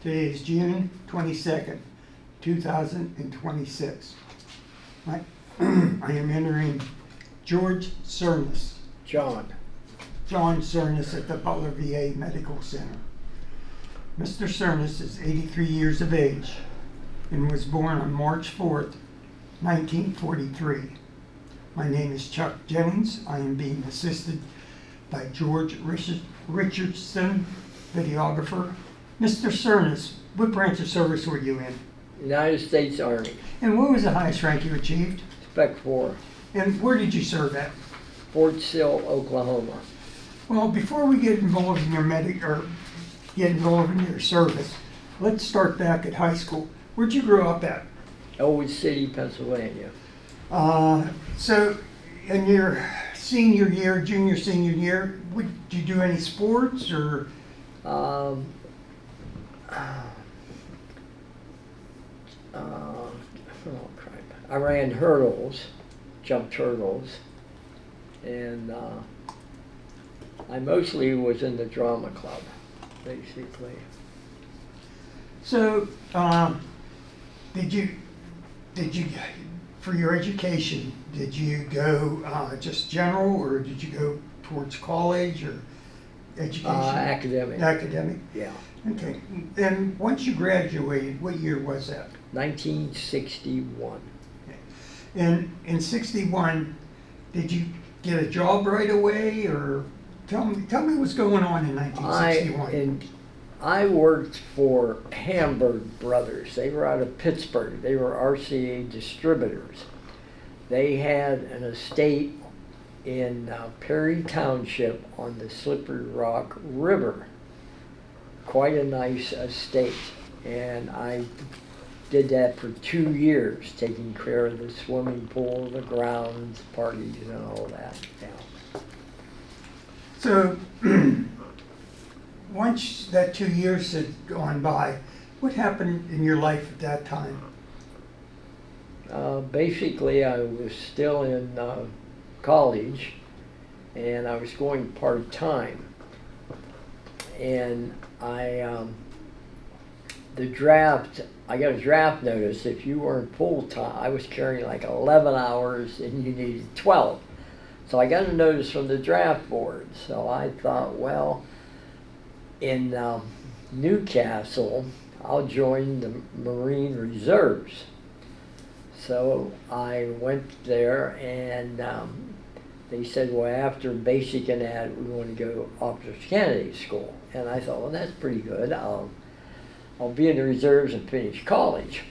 Today is June 22nd, 2026. I am entering George Cernus, John Cernus at the Butler VA Medical Center. Mr. Cernus is 83 years of age and was born on March 4th, 1943. My name is Chuck Jennings. I am being assisted by George Richardson, videographer. Mr. Cernus, what branch of service were you in? United States Army, And what was the highest rank you achieved? Spec 4, And where did you serve at? Fort Sill, Oklahoma. Well, before we get involved in your get involved in your service, let's start back at high school. Where'd you grow up at? Elwood City, Pennsylvania. So, in your senior year, junior, senior year, did you do any sports or? Oh crap! I ran hurdles, jumped hurdles, and I mostly was in the drama club, basically. So, did you, for your education, did you go just general, or did you go towards college or education? Academic. Academic. Yeah. Okay. And once you graduated, what year was that? 1961. And in '61, did you get a job right away, or tell me what's going on in 1961? I worked for Hamburg Brothers. They were out of Pittsburgh. They were RCA distributors. They had an estate in Perry Township on the Slippery Rock River. Quite a nice estate. And I did that for 2 years, taking care of the swimming pool, the grounds, parties, and all that. Yeah. So, once that 2 years had gone by, what happened in your life at that time? Basically, I was still in college, and I was going part-time. And I got a draft notice. If you weren't full-time, I was carrying like 11 hours and you needed 12. So I got a notice from the draft board. So I thought, well, in Newcastle, I'll join the Marine Reserves. So I went there, and they said, well, after basic and that, we want to go Officers Candidate School. And I thought, well, that's pretty good. I'll be in the reserves and finish college.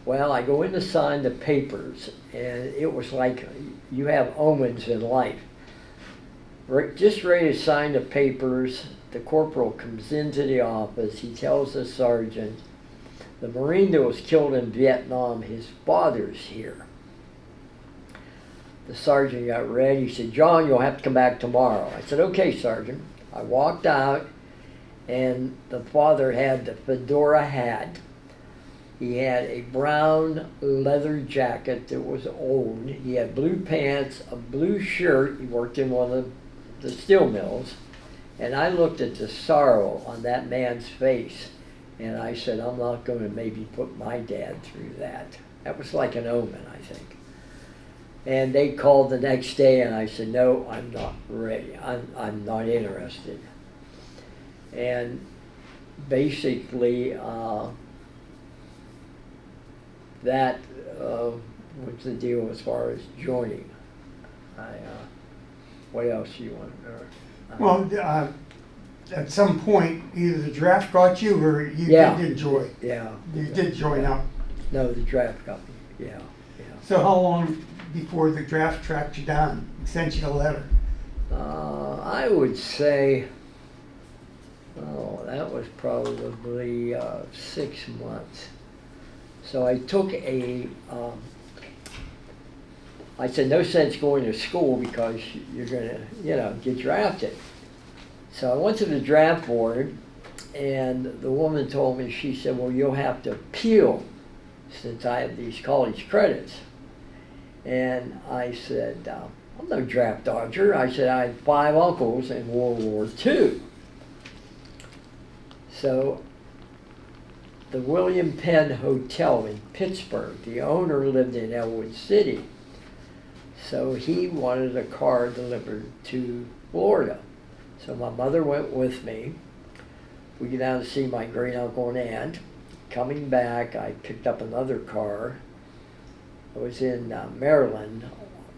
Well, I go in to sign the papers, and it was like you have omens in life. Just ready to sign the papers, the corporal comes into the office. He tells the sergeant, the Marine that was killed in Vietnam, his father's here. The sergeant got ready. He said, John, you'll have to come back tomorrow. I said, okay, Sergeant. I walked out, and the father had the fedora hat. He had a brown leather jacket that was old. He had blue pants, a blue shirt. He worked in one of the steel mills. And I looked at the sorrow on that man's face, and I said, I'm not going to maybe put my dad through that. That was like an omen, I think. And they called the next day, and I said, no, I'm not ready. I'm not interested. And basically, that was the deal as far as joining. What else do you want to know? Well, at some point, either the draft got you, or you did join. Yeah. You did join up. No, the draft got me. Yeah. So how long before the draft tracked you down and sent you a letter? I would say, that was probably 6 months. So I took I said, no sense going to school because you're going to, get drafted. So I went to the draft board, and the woman told me, she said, well, you'll have to appeal since I have these college credits. And I said, I'm no draft dodger. I said, I had 5 uncles in World War II. So the William Penn Hotel in Pittsburgh. The owner lived in Elwood City. So he wanted a car delivered to Florida. So my mother went with me. We get down to see my great uncle and aunt. Coming back, I picked up another car. I was in Maryland.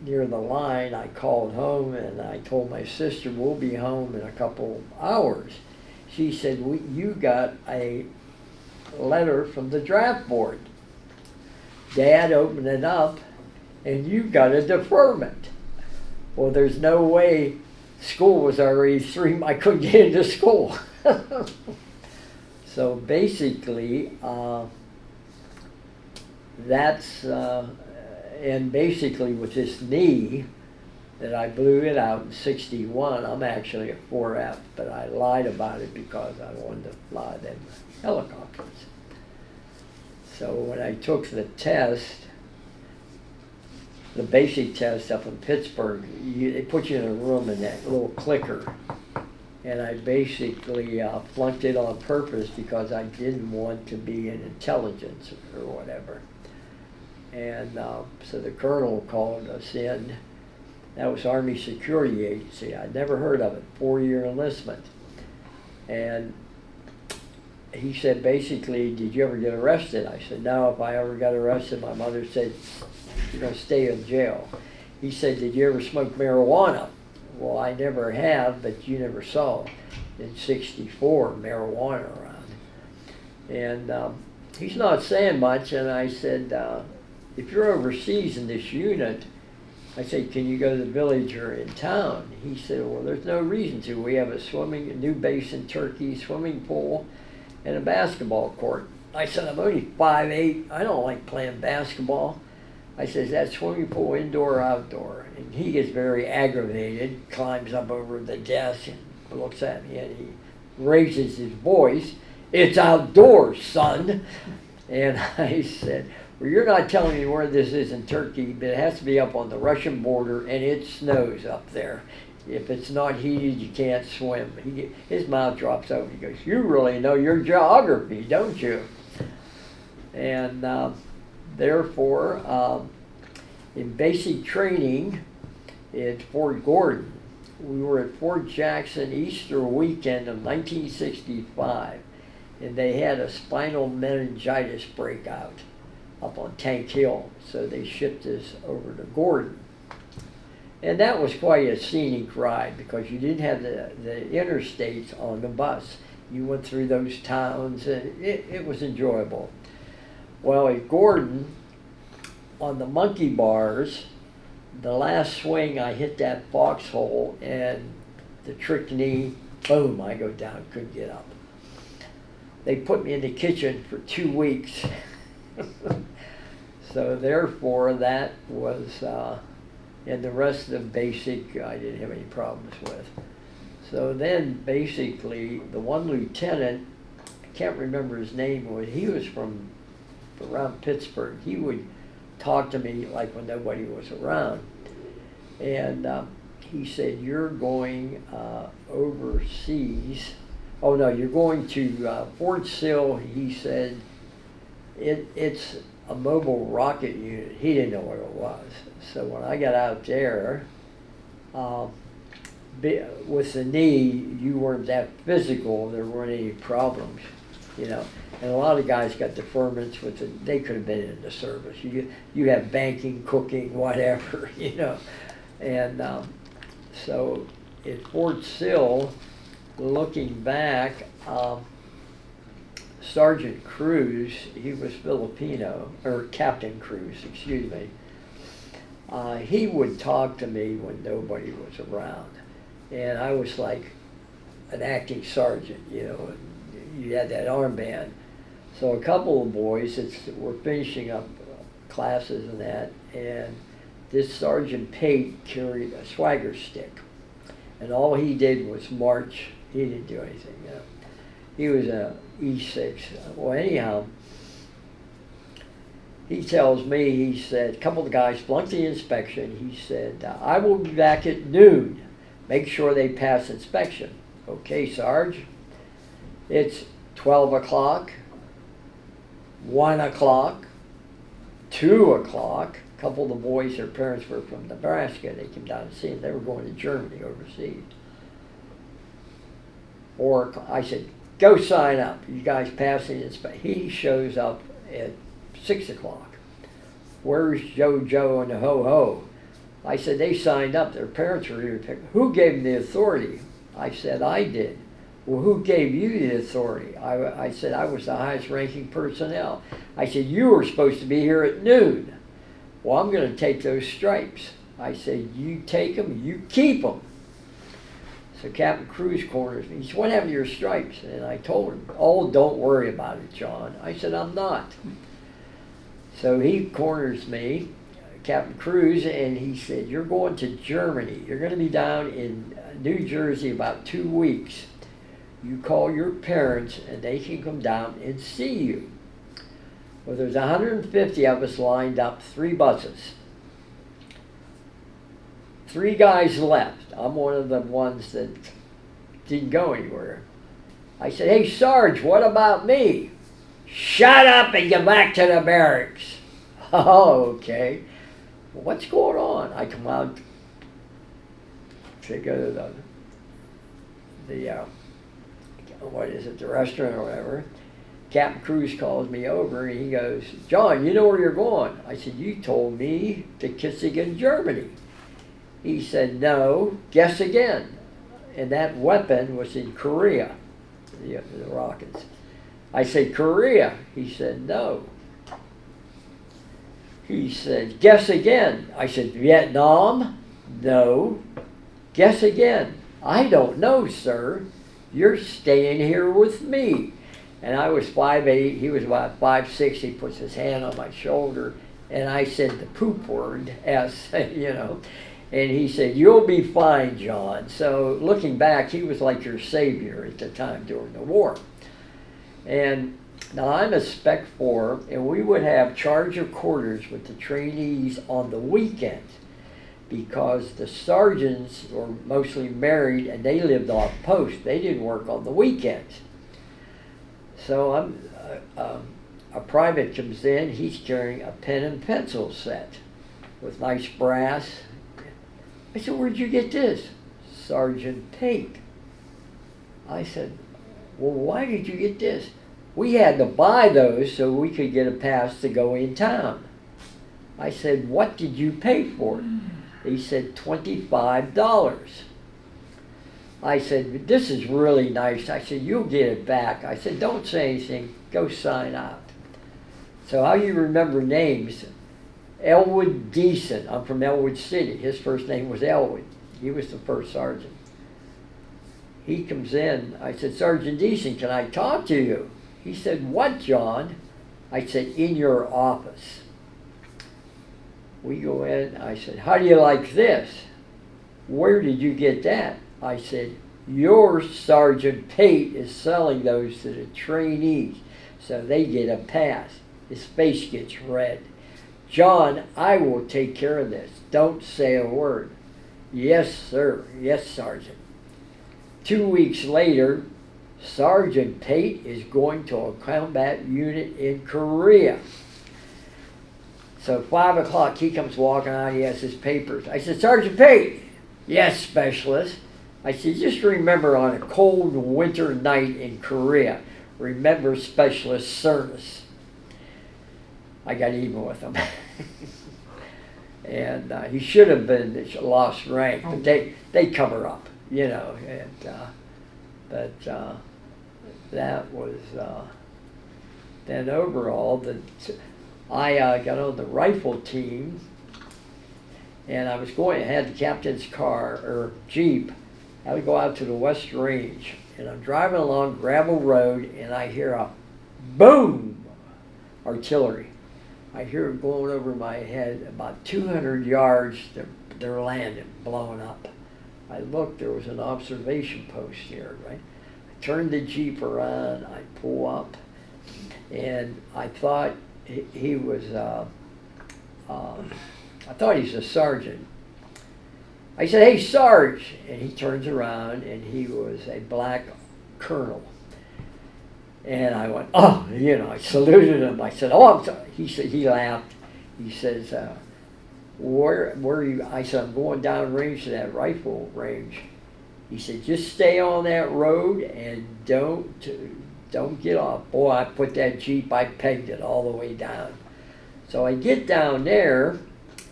Near the line, I called home and I told my sister, we'll be home in a couple hours. She said, you got a letter from the draft board. Dad opened it up and you got a deferment. Well, there's no way. School was already I couldn't get into school. So basically, that's, and basically with this knee, that I blew it out in 61, I'm actually a 4F, but I lied about it because I wanted to fly them helicopters. So when I took the test, the basic test up in Pittsburgh, they put you in a room in that little clicker. And I basically flunked it on purpose because I didn't want to be in intelligence or whatever. And so the colonel called us in. That was Army Security Agency. I'd never heard of it, 4-year enlistment. And he said, basically, did you ever get arrested? I said, no, if I ever got arrested, my mother said, you're going to stay in jail. He said, did you ever smoke marijuana? Well, I never have, but you never saw in 64 marijuana around. And he's not saying much, and I said, if you're overseas in this unit, I said, can you go to the village or in town? He said, well, there's no reason to. We have a new base in Turkey, swimming pool, and a basketball court. I said, I'm only 5'8". I don't like playing basketball. I said, is that swimming pool indoor or outdoor? And he gets very aggravated, climbs up over the desk and looks at me and he raises his voice. It's outdoors, son. And I said, well, you're not telling me where this is in Turkey, but it has to be up on the Russian border and it snows up there. If it's not heated, you can't swim. His mouth drops open. He goes, you really know your geography, don't you? And therefore, in basic training at Fort Gordon, we were at Fort Jackson Easter weekend of 1965, and they had a spinal meningitis breakout up on Tank Hill, so they shipped us over to Gordon. And that was quite a scenic ride because you didn't have the interstates on the bus. You went through those towns, and it was enjoyable. Well, at Gordon, on the monkey bars, the last swing I hit that foxhole and the trick knee, boom, I go down, couldn't get up. They put me in the kitchen for 2 weeks. So therefore that was, and the rest of basic I didn't have any problems with. So then basically the one lieutenant, I can't remember his name, he was from around Pittsburgh. He would talk to me like when nobody was around. And he said, you're going overseas. Oh no, you're going to Fort Sill. He said, it's a mobile rocket unit. He didn't know what it was. So when I got out there, with the knee, you weren't that physical. There weren't any problems, you know. And a lot of guys got deferments they could have been in the service. You have banking, cooking, whatever, you know. And so at Fort Sill, looking back, Sergeant Cruz, he was Filipino, or Captain Cruz, excuse me. He would talk to me when nobody was around. And I was like an acting sergeant, you know, and you had that armband. So a couple of boys were finishing up classes and that, and this Sergeant Pate carried a swagger stick. And all he did was march. He didn't do anything, you know. He was a E6. Well, anyhow, he tells me, he said, a couple of guys flunked the inspection. He said, I will be back at noon. Make sure they pass inspection. Okay, Sarge. It's 12 o'clock. 1 o'clock, 2 o'clock. A couple of the boys, their parents were from Nebraska. They came down to see them. They were going to Germany overseas. Or I said, go sign up. You guys passing this. But he shows up at 6 o'clock. Where's Joe and the ho-ho? I said, they signed up. Their parents were here to pick. Who gave them the authority? I said, I did. Well, who gave you the authority? I said, I was the highest ranking personnel. I said, you were supposed to be here at noon. Well, I'm going to take those stripes. I said, you take them, you keep them. So Captain Cruz corners me. He said, what happened to your stripes? And I told him, oh, don't worry about it, John. I said, I'm not. So he corners me, Captain Cruz, and he said, you're going to Germany. You're going to be down in New Jersey about 2 weeks. You call your parents and they can come down and see you. Well, there's 150 of us lined up, 3 buses. 3 guys left. I'm one of the ones that didn't go anywhere. I said, hey, Sarge, what about me? Shut up and get back to the barracks. Oh, okay. Well, what's going on? I come out to go to the what is it, the restaurant or whatever. Captain Cruz calls me over and he goes, John, you know where you're going? I said, you told me to Kissingen, Germany. He said, no, guess again. And that weapon was in Korea, the rockets. I said, Korea. He said, no. He said, guess again. I said, Vietnam? No. Guess again. I don't know, sir. You're staying here with me. And I was 5'8", he was about 5'6". He puts his hand on my shoulder, and I said the poop word, S, you know. And he said, you'll be fine, John. So looking back, he was like your savior at the time during the war. And now I'm a Spec 4, and we would have charge of quarters with the trainees on the weekends because the sergeants were mostly married and they lived off post. They didn't work on the weekends. So a private comes in, he's carrying a pen and pencil set with nice brass. I said, where'd you get this? Sergeant Pate. I said, well, why did you get this? We had to buy those so we could get a pass to go in town. I said, what did you pay for it? He said, $25. I said, this is really nice. I said, you'll get it back. I said, don't say anything. Go sign out. So how you remember names? Elwood Deason. I'm from Elwood City. His first name was Elwood. He was the first sergeant. He comes in. I said, Sergeant Deason, can I talk to you? He said, what, John? I said, in your office. We go in. I said, how do you like this? Where did you get that? I said, your Sergeant Pate is selling those to the trainees so they get a pass. His face gets red. John, I will take care of this. Don't say a word. Yes, sir. Yes, Sergeant. 2 weeks later, Sergeant Pate is going to a combat unit in Korea. So 5 o'clock, he comes walking out, he has his papers. I said, Sergeant Pate. Yes, Specialist. I said, just remember on a cold winter night in Korea, remember Specialist Cernus. I got even with him. And he should have been lost rank, but they cover up, you know. And that was then overall. I got on the rifle team, and I had the captain's car or Jeep. I would go out to the West Range, and I'm driving along gravel road, and I hear a boom, artillery. I hear it going over my head about 200 yards. They're landing, blowing up. I looked, there was an observation post here, right? I turned the Jeep around, I pull up, and I thought he was, I thought he's a sergeant. I said, hey, Sarge, and he turns around, and he was a black colonel. And I went, oh, I saluted him. I said, oh, I'm sorry. He laughed. He says, where are you? I said, I'm going down range to that rifle range. He said, just stay on that road and don't get off. Boy, I put that Jeep, I pegged it all the way down. So I get down there,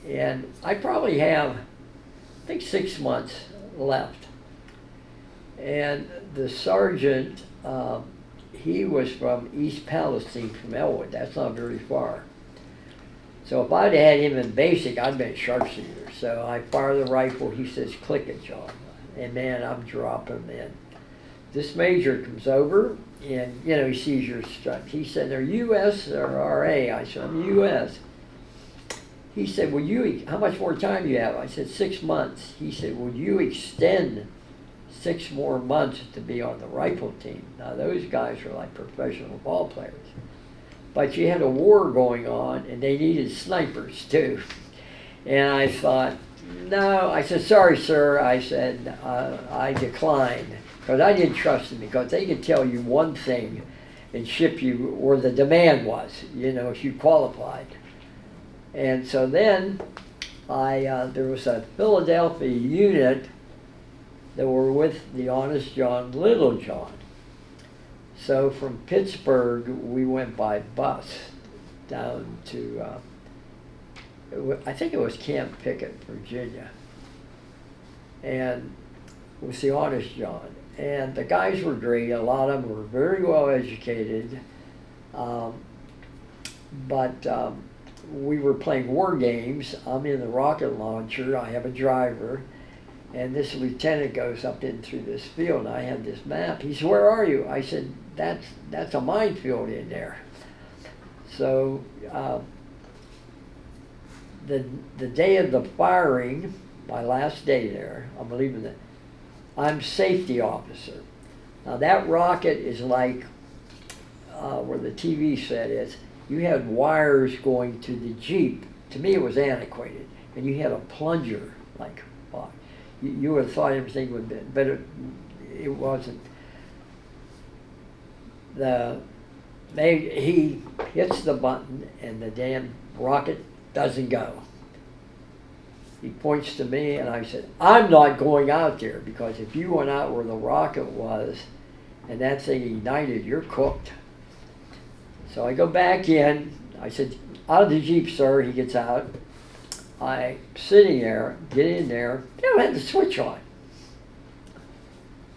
and I probably have, I think, 6 months left. And the sergeant, he was from East Palestine, from Elwood. That's not very far. So if I'd had him in basic, I'd been sharpshooter. So I fire the rifle. He says, click it, John. And man, I'm dropping in. This major comes over, and he sees your stripes. He said, are you U.S. or RA? I said, I'm U.S. He said, how much more time do you have? I said, 6 months. He said, would you extend 6 more months to be on the rifle team? Now, those guys were like professional ball players. But you had a war going on, and they needed snipers, too. And I thought, no. I said, sorry, sir. I said, I declined. Because I didn't trust them, because they could tell you one thing and ship you where the demand was, if you qualified. And so then there was a Philadelphia unit that were with the Honest John, Little John. So from Pittsburgh, we went by bus down to, I think it was Camp Pickett, Virginia. And it was the Honest John. And the guys were great. A lot of them were very well educated. But we were playing war games. I'm in the rocket launcher. I have a driver. And this lieutenant goes up in through this field, and I had this map. He said, where are you? I said, that's a minefield in there. So the day of the firing, my last day there, I'm leaving it, I'm safety officer. Now that rocket is like where the TV set is. You had wires going to the Jeep. To me it was antiquated. And you had a plunger, like, you would have thought everything would be, but it wasn't. He hits the button and the damn rocket doesn't go. He points to me and I said, I'm not going out there, because if you went out where the rocket was and that thing ignited, you're cooked. So I go back in. I said, out of the Jeep, sir. He gets out. I'm sitting there, get in there, they don't have the switch on.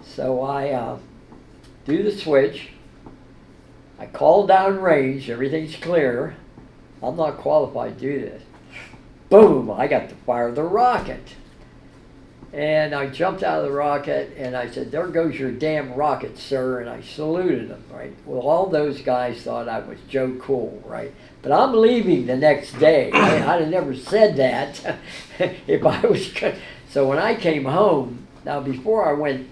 So I do the switch. I call down range, everything's clear. I'm not qualified to do this. Boom, I got to fire the rocket. And I jumped out of the rocket and I said, there goes your damn rocket, sir. And I saluted him, right? Well, all those guys thought I was Joe Cool, right? But I'm leaving the next day. I'd have never said that if I was. So when I came home, now before I went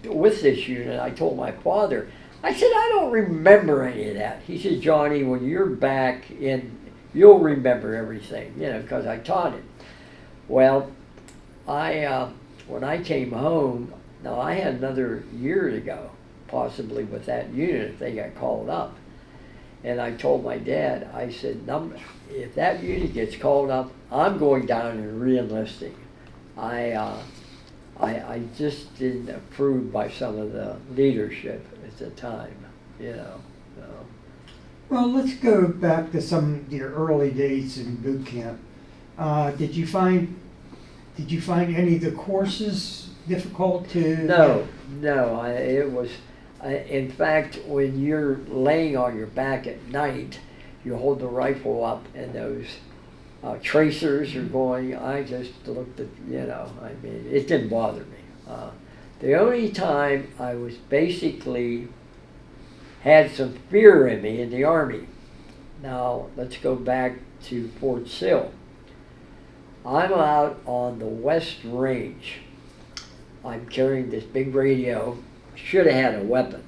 with this unit, I told my father, I said, I don't remember any of that. He said, Johnny, when you're back in, you'll remember everything, because I taught him. Well, when I came home, now I had another year to go, possibly with that unit if they got called up. And I told my dad, I said, if that unit gets called up, I'm going down and re-enlisting. I just didn't approve by some of the leadership at the time, So. Well, let's go back to some of your early days in boot camp. Did you find any of the courses difficult to? No. It was. In fact, when you're laying on your back at night, you hold the rifle up and those tracers are going. I just looked at, it didn't bother me. The only time I was basically had some fear in me in the Army. Now, let's go back to Fort Sill. I'm out on the West Range. I'm carrying this big radio. Should have had a weapon.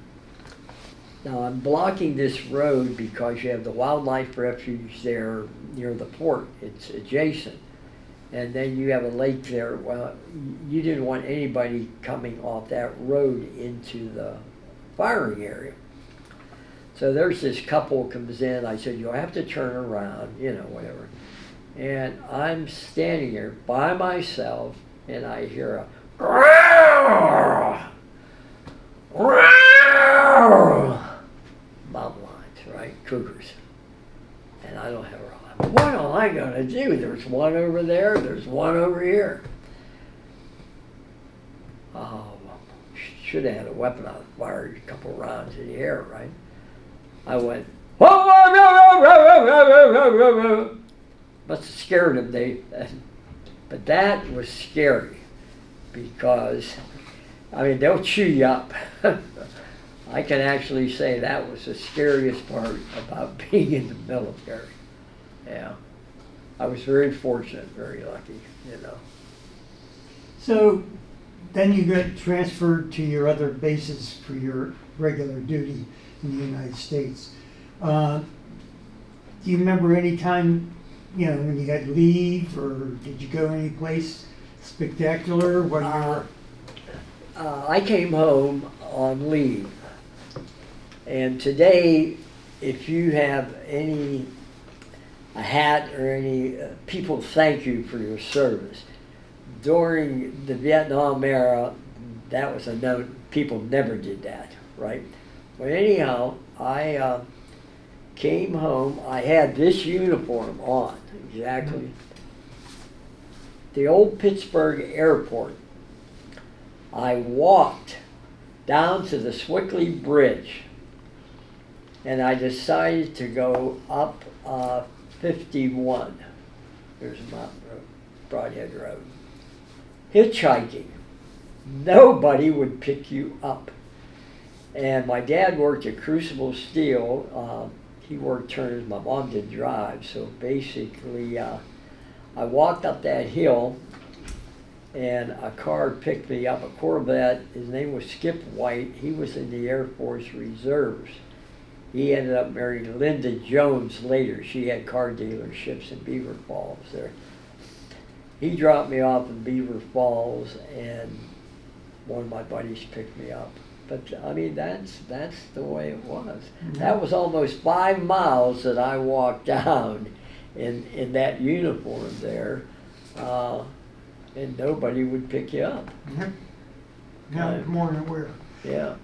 Now I'm blocking this road because you have the wildlife refuge there near the port. It's adjacent. And then you have a lake there. Well, you didn't want anybody coming off that road into the firing area. So there's this couple comes in. I said, you'll have to turn around, whatever. And I'm standing here by myself, and I hear a mountain lions, right? Cougars. And I don't have a rifle. What am I going to do? There's one over there. There's one over here. Oh, should have had a weapon. I fired a couple rounds in the air, right? I went, must have scared them. But that was scary because, they'll chew you up. I can actually say that was the scariest part about being in the military. Yeah. I was very fortunate, very lucky, So then you got transferred to your other bases for your regular duty in the United States. Do you remember any time, when you had leave, or did you go any place spectacular while you were? I came home on leave. And today, if you have a hat or any, people thank you for your service. During the Vietnam era, that was a no, people never did that, right? But anyhow, I came home, I had this uniform on, exactly. The old Pittsburgh airport, I walked down to the Swickley Bridge, and I decided to go up 51. There's a mountain road, Broadhead Road. Hitchhiking. Nobody would pick you up. And my dad worked at Crucible Steel. He worked turners. My mom did drive. So basically, I walked up that hill, and a car picked me up, a Corvette. His name was Skip White. He was in the Air Force Reserves. He ended up marrying Linda Jones later. She had car dealerships in Beaver Falls there. He dropped me off in Beaver Falls, and one of my buddies picked me up. But that's the way it was. Mm-hmm. That was almost 5 miles that I walked down in that uniform there, and nobody would pick you up. Yep. Yeah, more than aware. Yeah.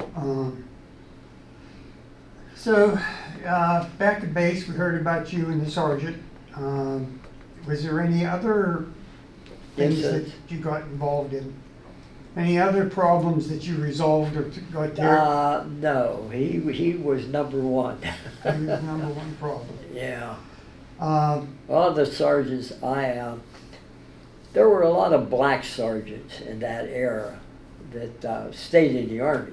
So, back to base, we heard about you and the sergeant. Was there any other things that you got involved in? Any other problems that you resolved or got there? No, he was number one. He was number one problem. Yeah. All the sergeants, there were a lot of black sergeants in that era that stayed in the Army.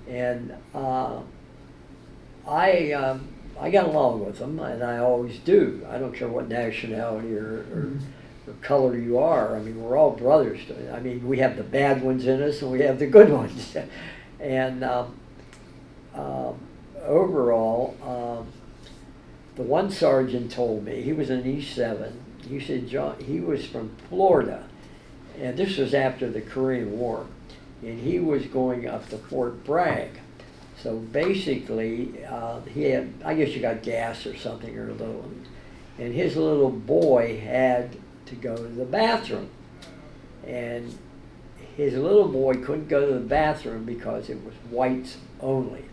And I got along with them, and I always do. I don't care what nationality or color you are. We're all brothers. We have the bad ones in us, and we have the good ones. And overall, the one sergeant told me, he was in E7, he said, John, he was from Florida, and this was after the Korean War, and he was going up to Fort Bragg. So basically, he had, I guess you got gas or something, or a little, and his little boy had to go to the bathroom. And his little boy couldn't go to the bathroom because it was whites only.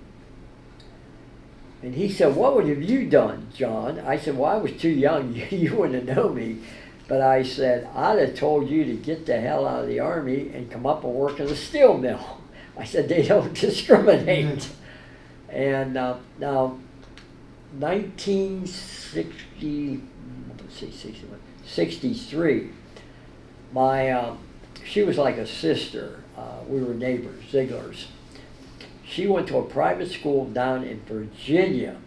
And he said, what would have you done, John? I said, well, I was too young. You wouldn't have known me. But I said, I'd have told you to get the hell out of the Army and come up and work in a steel mill. I said, they don't discriminate. And now, 1960, let's see, 63, she was like a sister. We were neighbors, Ziegler's. She went to a private school down in Virginia.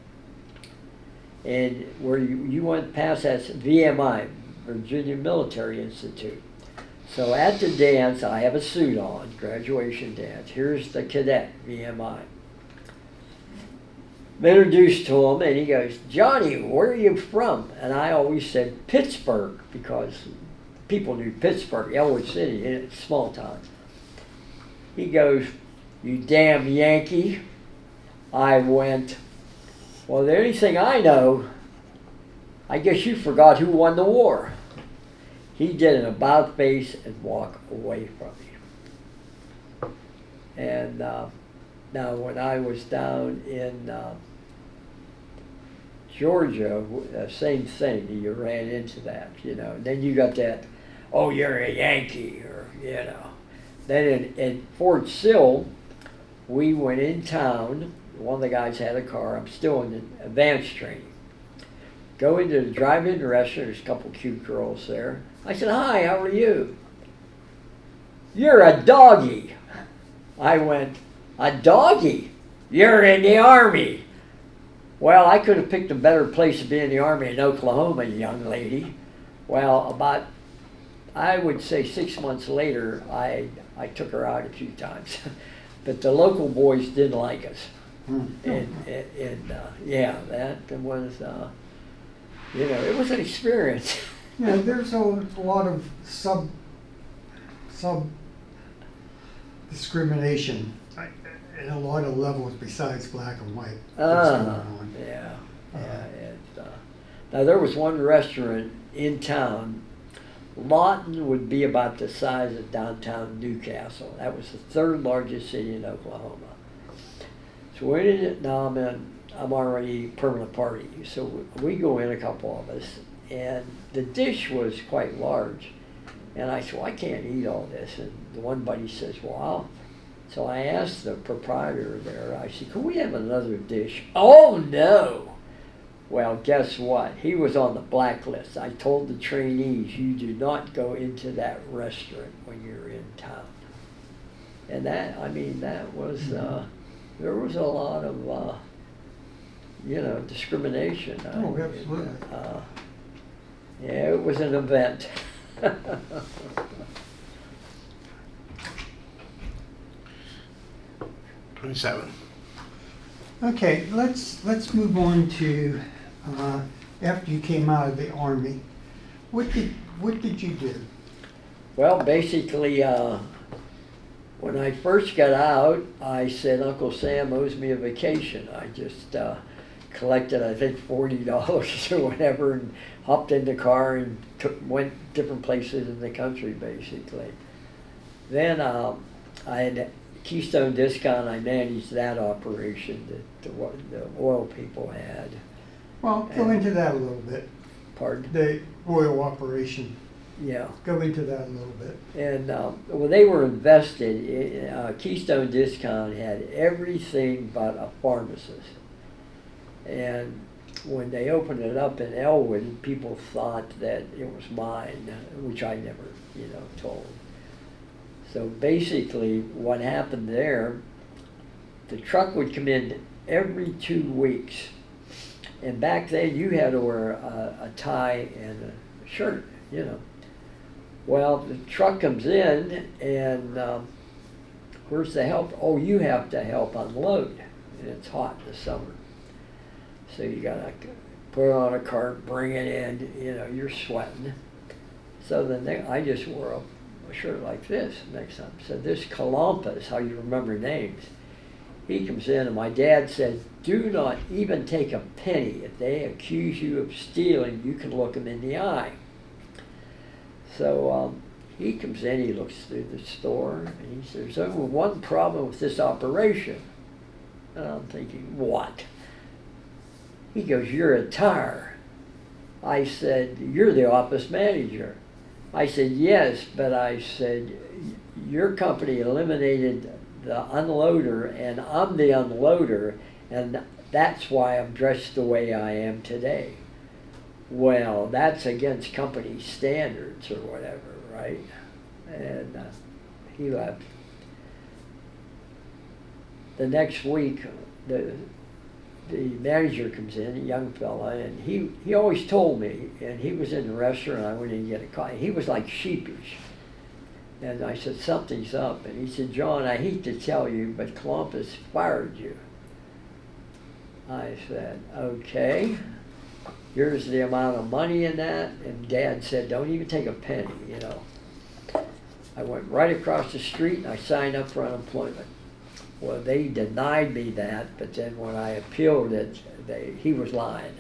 And where you went past, that's VMI, Virginia Military Institute. So at the dance, I have a suit on, graduation dance. Here's the cadet, VMI. I'm introduced to him, and he goes, Johnny, where are you from? And I always said Pittsburgh, because people knew Pittsburgh, Elwood City, it's a small town. He goes, you damn Yankee. I went, well, the only thing I know, I guess you forgot who won the war. He did an about face and walk away from me. And now when I was down in Georgia, same thing, you ran into that, you know. And then you got that, oh, you're a Yankee, or, you know. Then in Fort Sill, we went in town. One of the guys had a car. I'm still in the advanced training. Go into the drive-in restaurant. There's a couple cute girls there. I said, hi, how are you? You're a doggy. I went, a doggy? You're in the Army. Well, I could have picked a better place to be in the Army in Oklahoma, young lady. Well, about, I would say 6 months later, I took her out a few times. But the local boys didn't like us. And yeah, that was, you know, it was an experience. Yeah, there's a lot of sub discrimination at a lot of levels besides black and white. That's going on. Yeah. Now there was one restaurant in town. Lawton would be about the size of downtown Newcastle. That was the third largest city in Oklahoma. So we're in it now. I'm already permanent party. So we go in, a couple of us, and the dish was quite large. And I said, well, I can't eat all this. And the one buddy says, well, so I asked the proprietor there, I said, can we have another dish? Oh, no. Well, guess what? He was on the blacklist. I told the trainees, you do not go into that restaurant when you're in town. And that, I mean, that was, there was a lot of, you know, discrimination. Oh, absolutely. Yeah, it was an event. 27. Okay, let's move on to after you came out of the Army. What did you do? Well, basically, when I first got out, I said Uncle Sam owes me a vacation. I just collected, I think, $40 or whatever, and hopped in the car and went different places in the country, basically. Then I had Keystone Discount. I managed that operation that the oil people had. Well, go into that a little bit. Pardon? The oil operation. Yeah. Go into that a little bit. And well, they were invested. Keystone Discount had everything but a pharmacist. And when they opened it up in Elwood, people thought that it was mine, which I never, you know, told. So basically, what happened there, the truck would come in every 2 weeks. And back then, you had to wear a tie and a shirt, you know. Well, the truck comes in, and where's the help? Oh, you have to help unload. And it's hot in the summer. So you got to put it on a cart, bring it in, you know, you're sweating. So then I just wore a shirt like this next time. So this Columbus, how you remember names, he comes in, and my dad said, do not even take a penny. If they accuse you of stealing, you can look them in the eye. So he comes in, he looks through the store, and he says, there's only one problem with this operation. And I'm thinking, what? He goes, you're a tire. I said, you're the office manager. I said, yes, but I said, your company eliminated the unloader, and I'm the unloader, and that's why I'm dressed the way I am today. Well, that's against company standards or whatever, right? And he left. The next week, the manager comes in, a young fella, and he always told me, and he was in the restaurant, I went in to get a coffee. He was like sheepish. And I said, something's up. And he said, John, I hate to tell you, but Columbus fired you. I said, okay. Here's the amount of money in that. And Dad said, don't even take a penny, you know. I went right across the street and I signed up for unemployment. Well, they denied me that, but then when I appealed it, he was lying.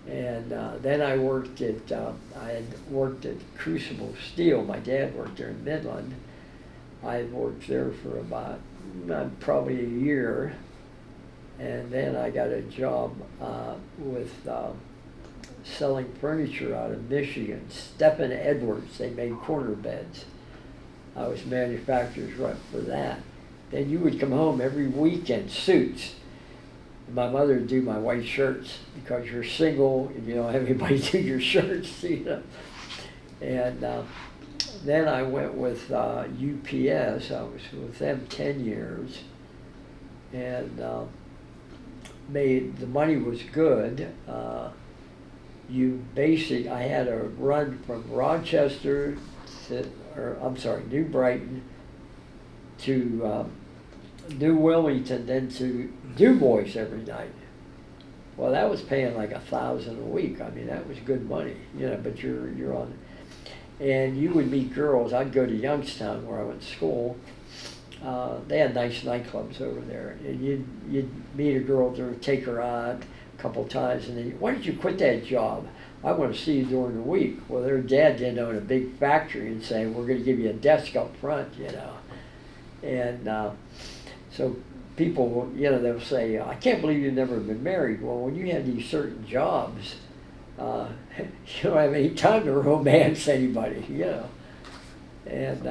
And then I worked at, I had worked at Crucible Steel. My dad worked there in Midland. I worked there for about probably a year. And then I got a job with selling furniture out of Michigan. Stephen Edwards, they made corner beds. I was manufacturer's rep for that. Then you would come home every week in suits. My mother would do my white shirts because you're single and you don't have anybody do your shirts, you know. And then I went with UPS. I was with them 10 years. And the money was good. I had a run from Rochester New Brighton to New Wilmington, then to Du Bois every night. Well, that was paying like $1,000 a week. I mean, that was good money, you know. But you're on, and you would meet girls. I'd go to Youngstown where I went to school. They had nice nightclubs over there, and you'd meet a girl there, take her out a couple times, and then, why did you quit that job? I want to see you during the week. Well, their dad didn't own a big factory and say, we're going to give you a desk up front, you know. And so people, you know, they'll say, I can't believe you've never been married. Well, when you have these certain jobs, you don't have any time to romance anybody, you know. And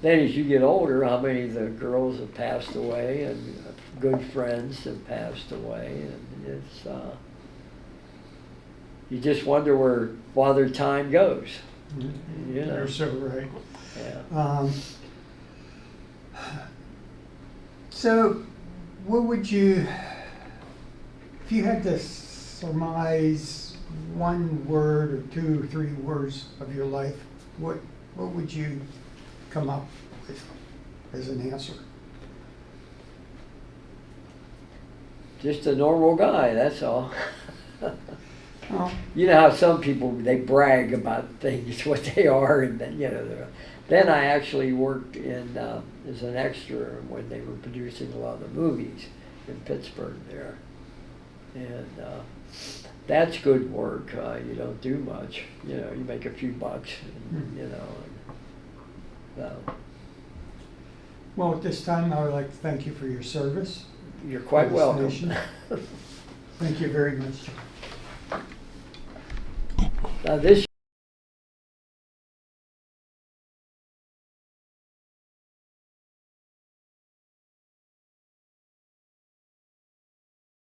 then as you get older, how many of the girls have passed away and good friends have passed away. And it's, you just wonder where Father Time goes. Mm-hmm. You know? You're so right. Yeah. So, what would you, if you had to surmise one word or 2 or 3 words of your life, what would you come up with as an answer? Just a normal guy, that's all. Oh. You know how some people, they brag about things, what they are, and then, you know. Then I actually worked in as an extra when they were producing a lot of the movies in Pittsburgh there. And that's good work. You don't do much. You know, you make a few bucks, and, you know. And, Well, at this time, I would like to thank you for your service. you're quite to this welcome. nation. Thank you very much. Now this